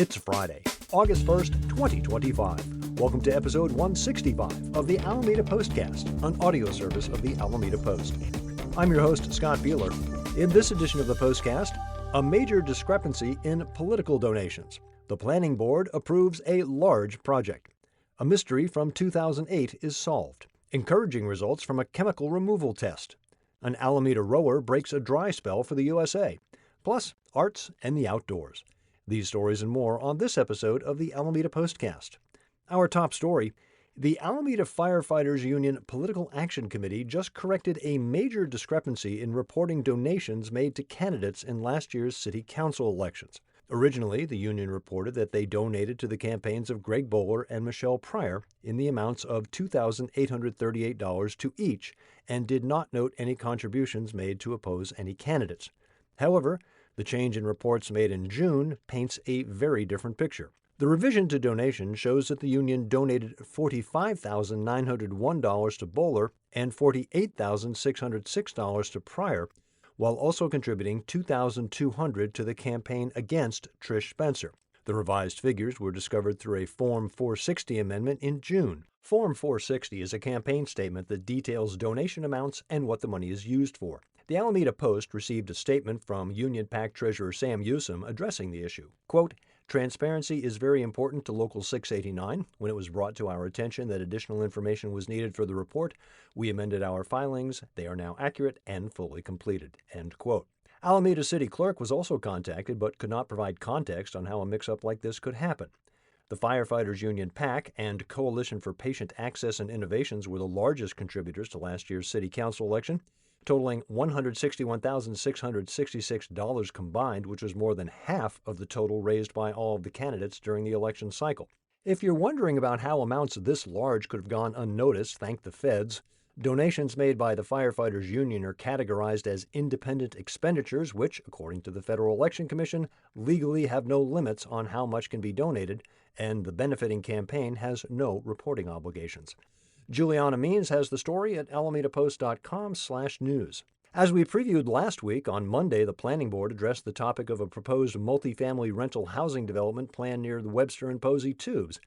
It's Friday, August 1st, 2025. Welcome to episode 165 of the Alameda Postcast, an audio service of the Alameda Post. I'm your host, Scott Bueller. In this edition of the Postcast, a major discrepancy in political donations. The Planning Board approves a large project. A mystery from 2008 is solved. Encouraging results from a chemical removal test. An Alameda rower breaks a dry spell for the USA. Plus, arts and the outdoors. These stories and more on this episode of the Alameda Postcast. Our top story: the Alameda Firefighters Union Political Action Committee just corrected a major discrepancy in reporting donations made to candidates in last year's city council elections. Originally, the union reported that they donated to the campaigns of Greg Bowler and Michelle Pryor in the amounts of $2,838 to each and did not note any contributions made to oppose any candidates. However, the change in reports made in June paints a very different picture. The revision to donation shows that the union donated $45,901 to Bowler and $48,606 to Pryor, while also contributing $2,200 to the campaign against Trish Spencer. The revised figures were discovered through a Form 460 amendment in June. Form 460 is a campaign statement that details donation amounts and what the money is used for. The Alameda Post received a statement from Union PAC Treasurer Sam Usom addressing the issue. Quote, "Transparency is very important to Local 689. When it was brought to our attention that additional information was needed for the report, we amended our filings. They are now accurate and fully completed." End quote. Alameda City Clerk was also contacted but could not provide context on how a mix-up like this could happen. The Firefighters Union PAC and Coalition for Patient Access and Innovations were the largest contributors to last year's city council election, totaling $161,666 combined, which was more than half of the total raised by all of the candidates during the election cycle. If you're wondering about how amounts this large could have gone unnoticed, thank the feds. Donations made by the Firefighters Union are categorized as independent expenditures, which, according to the Federal Election Commission, legally have no limits on how much can be donated, and the benefiting campaign has no reporting obligations. Juliana Means has the story at alamendapost.com/news. As we previewed last week, on Monday, the Planning Board addressed the topic of a proposed multifamily rental housing development planned near the Webster and Posey Tubes.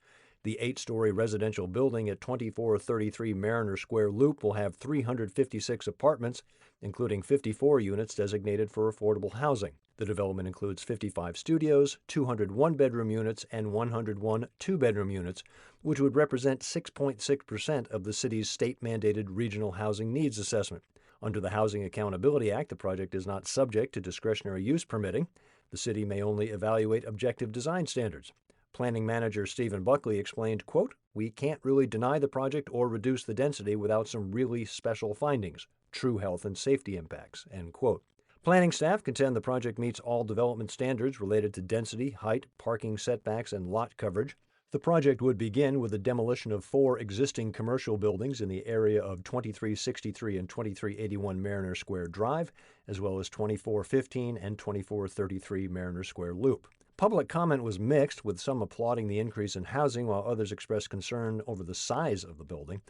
The 8-story residential building at 2433 Mariner Square Loop will have 356 apartments, including 54 units designated for affordable housing. The development includes 55 studios, 200 one-bedroom units, and 101 two-bedroom units, which would represent 6.6% of the city's state-mandated regional housing needs assessment. Under the Housing Accountability Act, the project is not subject to discretionary use permitting. The city may only evaluate objective design standards. Planning Manager Stephen Buckley explained, quote, "We can't really deny the project or reduce the density without some really special findings, true health and safety impacts," end quote. Planning staff contend the project meets all development standards related to density, height, parking setbacks, and lot coverage. The project would begin with the demolition of 4 existing commercial buildings in the area of 2363 and 2381 Mariner Square Drive, as well as 2415 and 2433 Mariner Square Loop. Public comment was mixed, with some applauding the increase in housing while others expressed concern over the size of the building.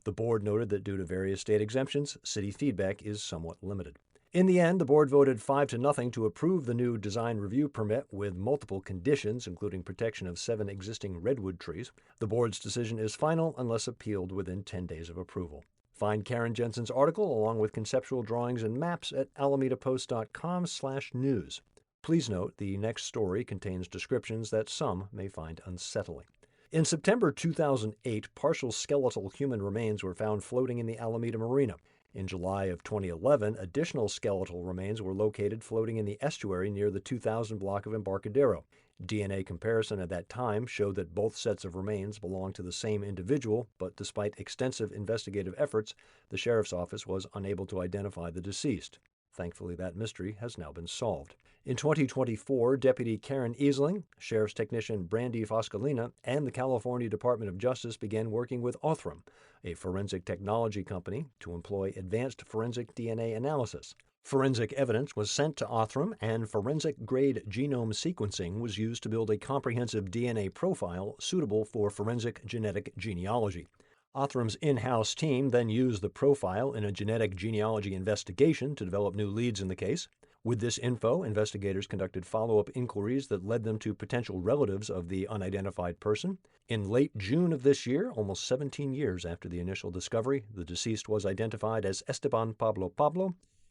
The board noted that due to various state exemptions, city feedback is somewhat limited. In the end, the board voted 5-0 to approve the new design review permit with multiple conditions, including protection of 7 existing redwood trees. The board's decision is final unless appealed within 10 days of approval. Find Karen Jensen's article along with conceptual drawings and maps at alamendapost.com/news. Please note the next story contains descriptions that some may find unsettling. In September 2008, partial skeletal human remains were found floating in the Alameda Marina. In July of 2011, additional skeletal remains were located floating in the estuary near the 2000 block of Embarcadero. DNA comparison at that time showed that both sets of remains belonged to the same individual, but despite extensive investigative efforts, the sheriff's office was unable to identify the deceased. Thankfully, that mystery has now been solved. In 2024, Deputy Karen Easling, Sheriff's Technician Brandy Foscolina, and the California Department of Justice began working with Othram, a forensic technology company, to employ advanced forensic DNA analysis. Forensic evidence was sent to Othram, and forensic-grade genome sequencing was used to build a comprehensive DNA profile suitable for forensic genetic genealogy. Othram's in-house team then used the profile in a genetic genealogy investigation to develop new leads in the case. With this info, investigators conducted follow-up inquiries that led them to potential relatives of the unidentified person. In late June of this year, almost 17 years after the initial discovery, the deceased was identified as Esteban Pablo,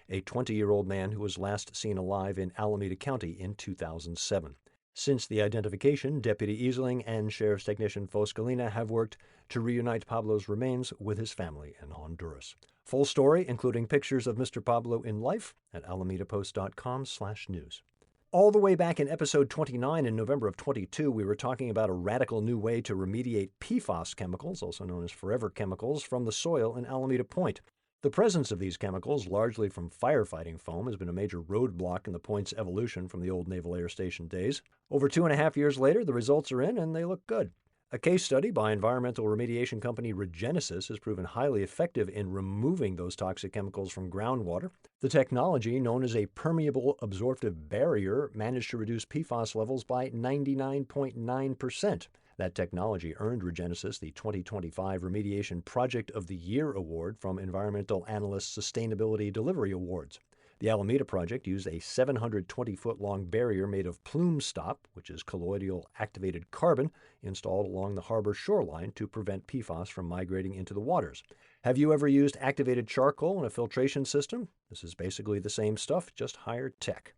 a 20-year-old man who was last seen alive in Alameda County in 2007. Since the identification, Deputy Easling and Sheriff's Technician Foscalina have worked to reunite Pablo's remains with his family in Honduras. Full story, including pictures of Mr. Pablo in life, at alamedapost.com/news. All the way back in episode 29 in November of 22, we were talking about a radical new way to remediate PFAS chemicals, also known as forever chemicals, from the soil in Alameda Point. The presence of these chemicals, largely from firefighting foam, has been a major roadblock in the Point's evolution from the old Naval Air Station days. Over 2.5 years later, the results are in, and they look good. A case study by environmental remediation company Regenesis has proven highly effective in removing those toxic chemicals from groundwater. The technology, known as a permeable absorptive barrier, managed to reduce PFAS levels by 99.9%. That technology earned Regenesis the 2025 Remediation Project of the Year Award from Environmental Analyst Sustainability Delivery Awards. The Alameda project used a 720-foot-long barrier made of plume stop, which is colloidal activated carbon, installed along the harbor shoreline to prevent PFAS from migrating into the waters. Have you ever used activated charcoal in a filtration system? This is basically the same stuff, just higher tech.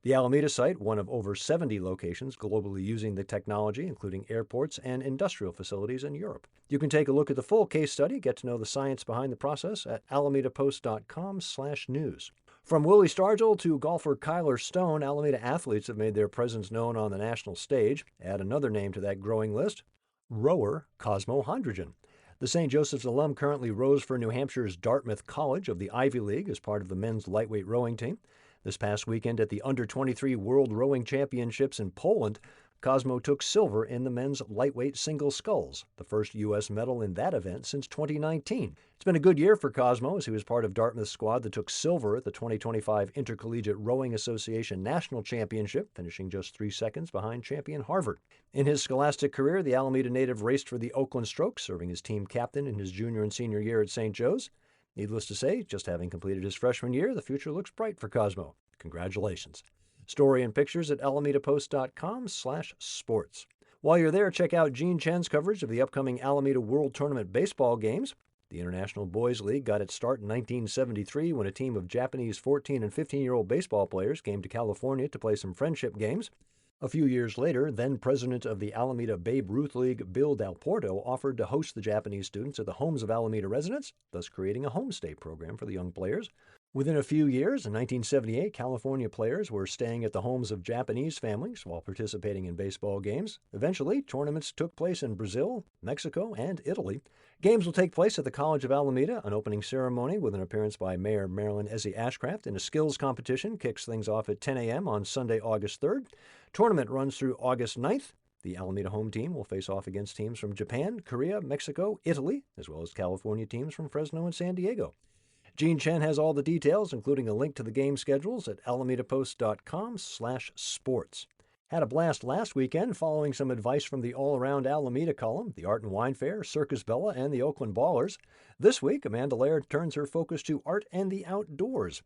The Alameda site, one of over 70 locations globally using the technology, including airports and industrial facilities in Europe. You can take a look at the full case study, get to know the science behind the process at alamedapost.com/news. From Willie Stargell to golfer Kyler Stone, Alameda athletes have made their presence known on the national stage. Add another name to that growing list, rower Cosmo Hondrogen. The St. Joseph's alum currently rows for New Hampshire's Dartmouth College of the Ivy League as part of the men's lightweight rowing team. This past weekend at the Under-23 World Rowing Championships in Poland, Cosmo took silver in the men's lightweight single sculls, the first U.S. medal in that event since 2019. It's been a good year for Cosmo as he was part of Dartmouth's squad that took silver at the 2025 Intercollegiate Rowing Association National Championship, finishing just 3 seconds behind champion Harvard. In his scholastic career, the Alameda native raced for the Oakland Strokes, serving as team captain in his junior and senior year at St. Joe's. Needless to say, just having completed his freshman year, the future looks bright for Cosmo. Congratulations. Story and pictures at alamedapost.com/sports. While you're there, check out Gene Chen's coverage of the upcoming Alameda World Tournament baseball games. The International Boys League got its start in 1973 when a team of Japanese 14 and 15-year-old baseball players came to California to play some friendship games. A few years later, then president of the Alameda Babe Ruth League, Bill Del Porto, offered to host the Japanese students at the homes of Alameda residents, thus creating a homestay program for the young players. Within a few years, in 1978, California players were staying at the homes of Japanese families while participating in baseball games. Eventually, tournaments took place in Brazil, Mexico, and Italy. Games will take place at the College of Alameda. An opening ceremony with an appearance by Mayor Marilyn Ezzy Ashcraft and a skills competition kicks things off at 10 a.m. on Sunday, August 3rd. Tournament runs through August 9th. The Alameda home team will face off against teams from Japan, Korea, Mexico, Italy, as well as California teams from Fresno and San Diego. Gene Chen has all the details, including a link to the game schedules at alamedapost.com/sports. Had a blast last weekend following some advice from the all-around Alameda column, the Art and Wine Fair, Circus Bella, and the Oakland Ballers. This week, Amanda Laird turns her focus to art and the outdoors.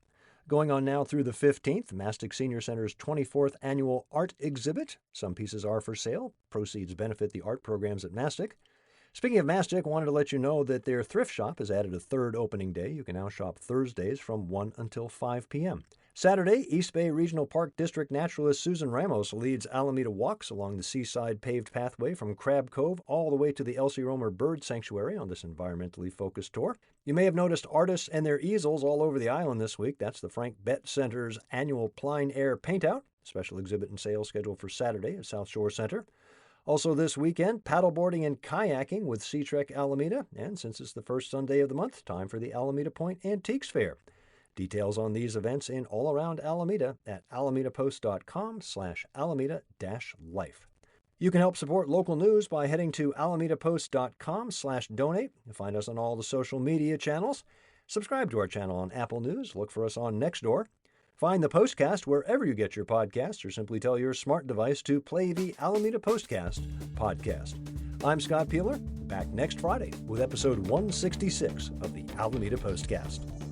Going on now through the 15th, Mastic Senior Center's 24th annual art exhibit. Some pieces are for sale. Proceeds benefit the art programs at Mastic. Speaking of Mastic, I wanted to let you know that their thrift shop has added a third opening day. You can now shop Thursdays from 1 until 5 p.m. Saturday, East Bay Regional Park District naturalist Susan Ramos leads Alameda walks along the seaside paved pathway from Crab Cove all the way to the Elsie Romer Bird Sanctuary on this environmentally focused tour. You may have noticed artists and their easels all over the island this week. That's the Frank Bett Center's annual Plein Air Paintout, special exhibit and sale scheduled for Saturday at South Shore Center. Also this weekend, paddleboarding and kayaking with Sea Trek Alameda, and since it's the first Sunday of the month, time for the Alameda Point Antiques Fair. Details on these events in all around Alameda at alamedapost.com/alameda-life. You can help support local news by heading to alamedapost.com/donate. You'll find us on all the social media channels. Subscribe to our channel on Apple News. Look for us on Nextdoor. Find the Postcast wherever you get your podcasts, or simply tell your smart device to play the Alameda Postcast podcast. I'm Scott Peeler, back next Friday with episode 166 of the Alameda Postcast.